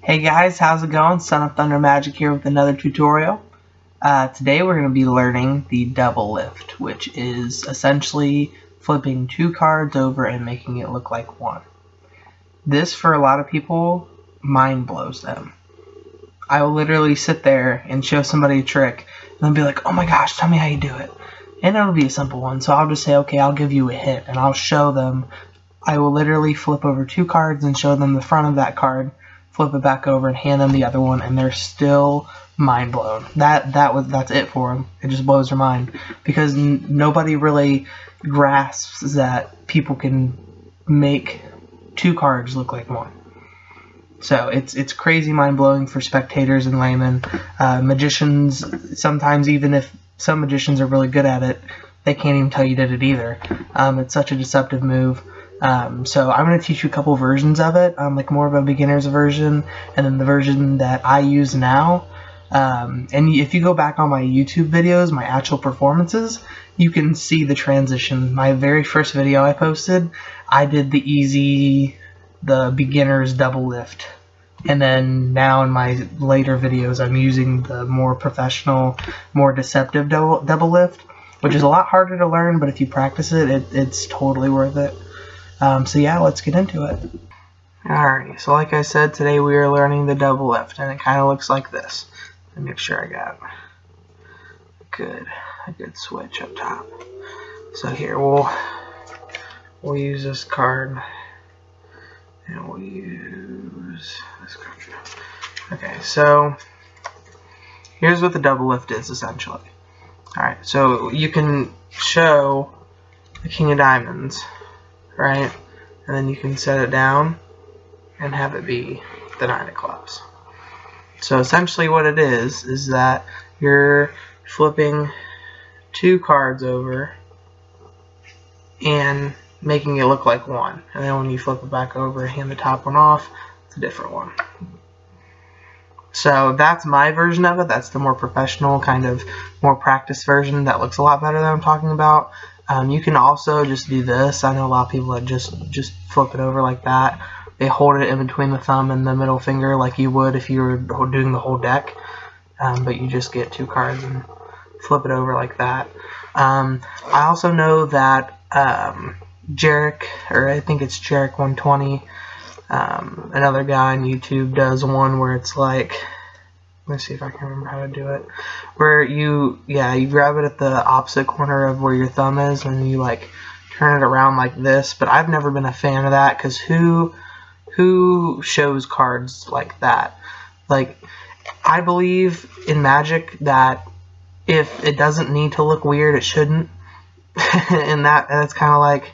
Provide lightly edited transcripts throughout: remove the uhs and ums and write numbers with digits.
Hey guys, how's it going? Son of Thunder Magic here with another tutorial. Today we're going to be learning the double lift, which is essentially flipping two cards over and making it look like one. This, for a lot of people, mind blows them. I will literally sit there and show somebody a trick and they'll be like, oh my gosh, tell me how you do it. And it'll be a simple one, so I'll just say, okay, I'll give you a hint, and I'll show them. I will literally flip over two cards and show them the front of that card, flip it back over and hand them the other one, and they're still mind blown. That's it for them. It just blows their mind because nobody really grasps that people can make two cards look like one. So it's crazy mind blowing for spectators and laymen. Magicians, sometimes even if some magicians are really good at it, they can't even tell you did it either. It's such a deceptive move. So I'm going to teach you a couple versions of it, like more of a beginner's version, and then the version that I use now. And if you go back on my YouTube videos, my actual performances, you can see the transition. My very first video I posted, I did the beginner's double lift. And then now in my later videos, I'm using the more professional, more deceptive double lift, which is a lot harder to learn, but if you practice it, it's totally worth it. So yeah, let's get into it. Alright, so like I said, today we are learning the double lift, and it kind of looks like this. Let me make sure I got a good switch up top. So here, we'll use this card, and we'll use this card. Okay, so here's what the double lift is essentially. Alright, so you can show the King of Diamonds, right? And then you can set it down and have it be the Nine of Clubs. So essentially what it is that you're flipping two cards over and making it look like one. And then when you flip it back over and hand the top one off, it's a different one. So that's my version of it. That's the more professional, kind of more practice version that looks a lot better than I'm talking about. You can also just do this. I know a lot of people that just flip it over like that. They hold it in between the thumb and the middle finger like you would if you were doing the whole deck. But you just get two cards and flip it over like that. I also know that Jarek, or I think it's Jarek120, another guy on YouTube, does one where it's like, let's see if I can remember how to do it, where you grab it at the opposite corner of where your thumb is and you like turn it around like this. But I've never been a fan of that because who shows cards like that? Like, I believe in Magic that if it doesn't need to look weird, it shouldn't. And that's kind of like,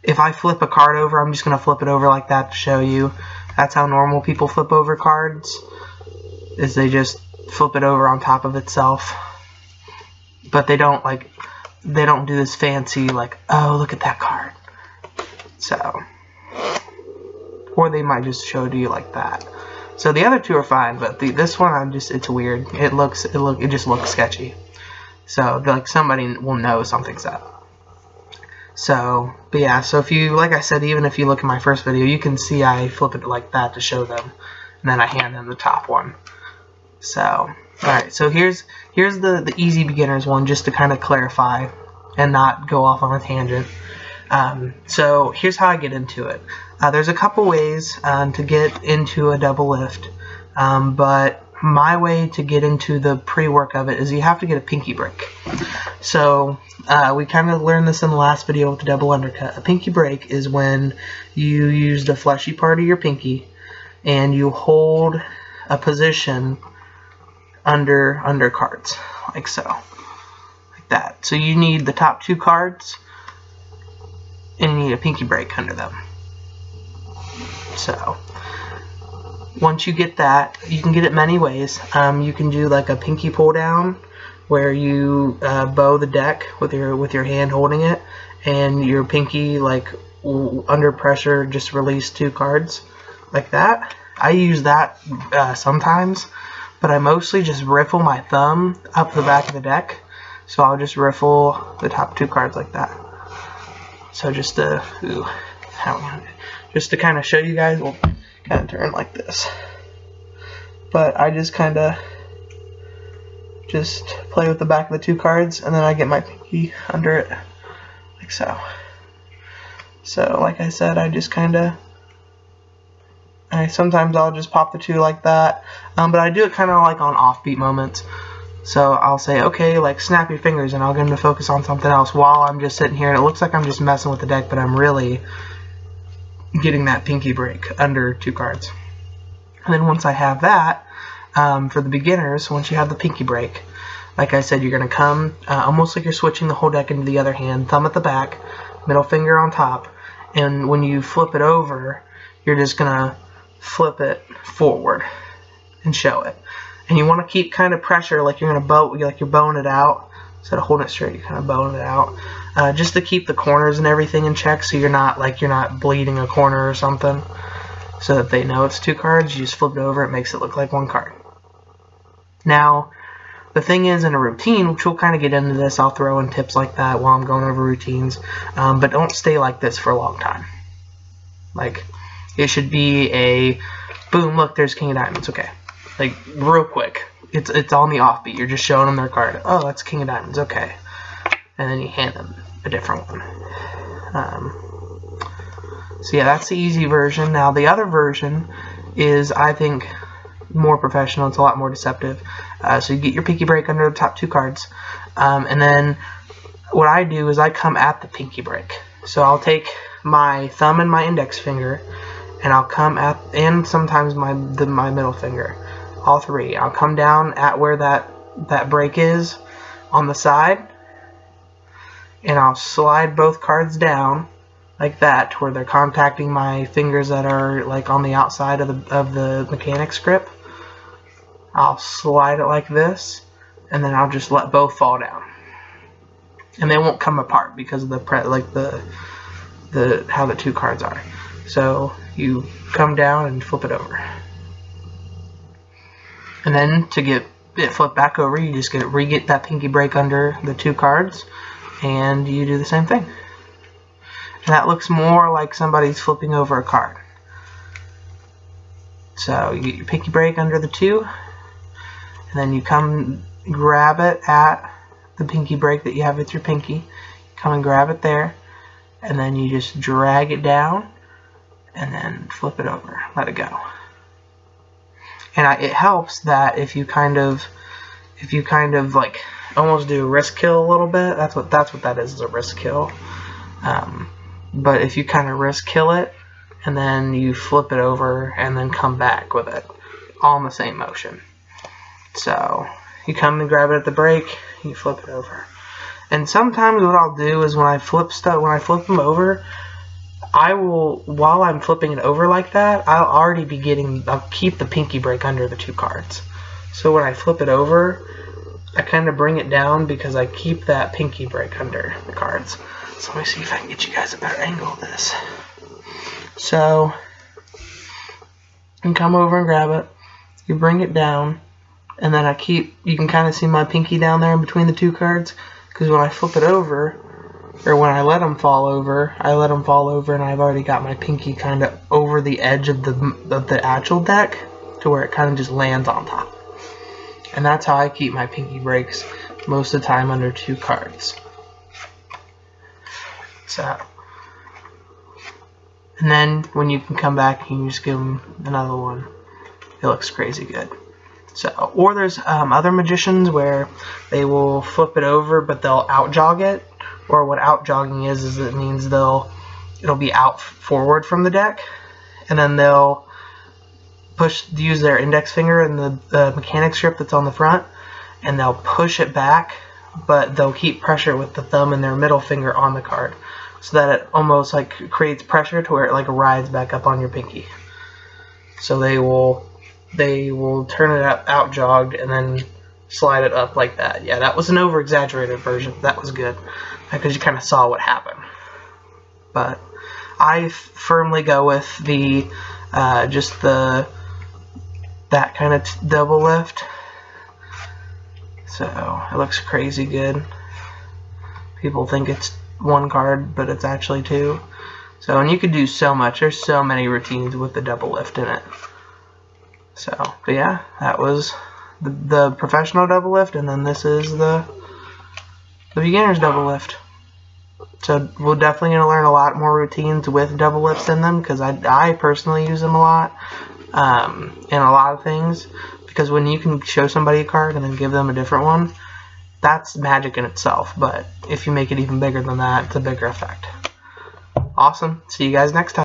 if I flip a card over, I'm just going to flip it over like that to show you. That's how normal people flip over cards, is they just flip it over on top of itself. But they don't do this fancy like, oh, look at that card. So, or they might just show it to you like that. So the other two are fine, but this one, it's weird. It just looks sketchy. So like somebody will know something's up. So, but yeah, so if you, like I said, even if you look at my first video, you can see I flip it like that to show them, and then I hand them the top one. So, alright, so here's the easy beginners one, just to kind of clarify and not go off on a tangent. So here's how I get into it. There's a couple ways to get into a double lift, but my way to get into the pre-work of it is you have to get a pinky break. So we kind of learned this in the last video with the double undercut. A pinky break is when you use the fleshy part of your pinky and you hold a position under cards, like so, like that. So you need the top two cards and you need a pinky break under them. So once you get that, you can get it many ways. You can do like a pinky pull down, where you bow the deck with your hand holding it, and your pinky, like under pressure, just release two cards like that. I use that sometimes, but I mostly just riffle my thumb up the back of the deck. So I'll just riffle the top two cards like that. So just to kind of show you guys, we'll kind of turn like this. but I just kind of just play with the back of the 2 cards, and then I get my pinky under it, like so. So, like I said, I just kind of, sometimes I'll just pop the 2 like that, but I do it kind of like on offbeat moments. So I'll say, okay, like snap your fingers, and I'll get them to focus on something else while I'm just sitting here, and it looks like I'm just messing with the deck, but I'm really getting that pinky break under 2 cards. And then once I have that, for the beginners, once you have the pinky break, like I said, you're going to come almost like you're switching the whole deck into the other hand, thumb at the back, middle finger on top, and when you flip it over, you're just going to flip it forward and show it. And you want to keep kind of pressure, like you're going to like you're bowing it out. Instead of holding it straight, you're kind of bowing it out, just to keep the corners and everything in check, so you're not bleeding a corner or something. So that they know it's 2 cards, you just flip it over, it makes it look like 1 card. Now, the thing is, in a routine, which we'll kind of get into this, I'll throw in tips like that while I'm going over routines, but don't stay like this for a long time. Like, it should be a, boom, look, there's King of Diamonds, okay. Like, real quick. It's on the offbeat, you're just showing them their card. Oh, that's King of Diamonds, okay. And then you hand them a different one. So yeah, that's the easy version. Now the other version is, I think, more professional. It's a lot more deceptive. So you get your pinky break under the top 2 cards. And then what I do is I come at the pinky break. So I'll take my thumb and my index finger, and I'll come at, and sometimes my middle finger, all 3. I'll come down at where that break is on the side, and I'll slide both cards down like that to where they're contacting my fingers that are like on the outside of the mechanics grip. I'll slide it like this, and then I'll just let both fall down, and they won't come apart because of the how the 2 cards are. So you come down and flip it over, and then to get it flipped back over, you just re-get that pinky break under the 2 cards, and you do the same thing. And that looks more like somebody's flipping over a card. So you get your pinky break under the 2, and then you come grab it at the pinky break that you have with your pinky. Come and grab it there, and then you just drag it down, and then flip it over. Let it go. And it helps that if you kind of like almost do a wrist kill a little bit. That's what that is a wrist kill. But if you kind of wrist kill it, and then you flip it over, and then come back with it, all in the same motion. So you come and grab it at the break, you flip it over. And sometimes what I'll do is when I flip them over, I will, while I'm flipping it over like that, I'll keep the pinky break under the 2 cards. So when I flip it over, I kind of bring it down because I keep that pinky break under the cards. So let me see if I can get you guys a better angle of this. So you come over and grab it, you bring it down, and then you can kind of see my pinky down there in between the 2 cards, because when I flip it over, or when I let them fall over, and I've already got my pinky kind of over the edge of the actual deck to where it kind of just lands on top. And that's how I keep my pinky breaks most of the time under 2 cards. So, and then when you can come back, you can just give them another one. It looks crazy good. So, or there's other magicians where they will flip it over, but they'll out jog it. Or what out jogging is it means it'll be out forward from the deck, and then they'll use their index finger and the mechanics grip that's on the front, and they'll push it back, but they'll keep pressure with the thumb and their middle finger on the card, so that it almost like creates pressure to where it like rides back up on your pinky. So they will turn it out jogged and then slide it up like that. Yeah, that was an over exaggerated version. That was good because you kind of saw what happened. But I firmly go with the that kind of double lift. So it looks crazy good. People think it's 1 card, but it's actually 2. So, and you could do so much. There's so many routines with the double lift in it. So, but yeah, that was the professional double lift, and then this is the beginner's double lift. So we're definitely going to learn a lot more routines with double lifts in them, because I personally use them a lot in a lot of things, because when you can show somebody a card and then give them a different one, that's magic in itself. But if you make it even bigger than that, it's a bigger effect. Awesome. See you guys next time.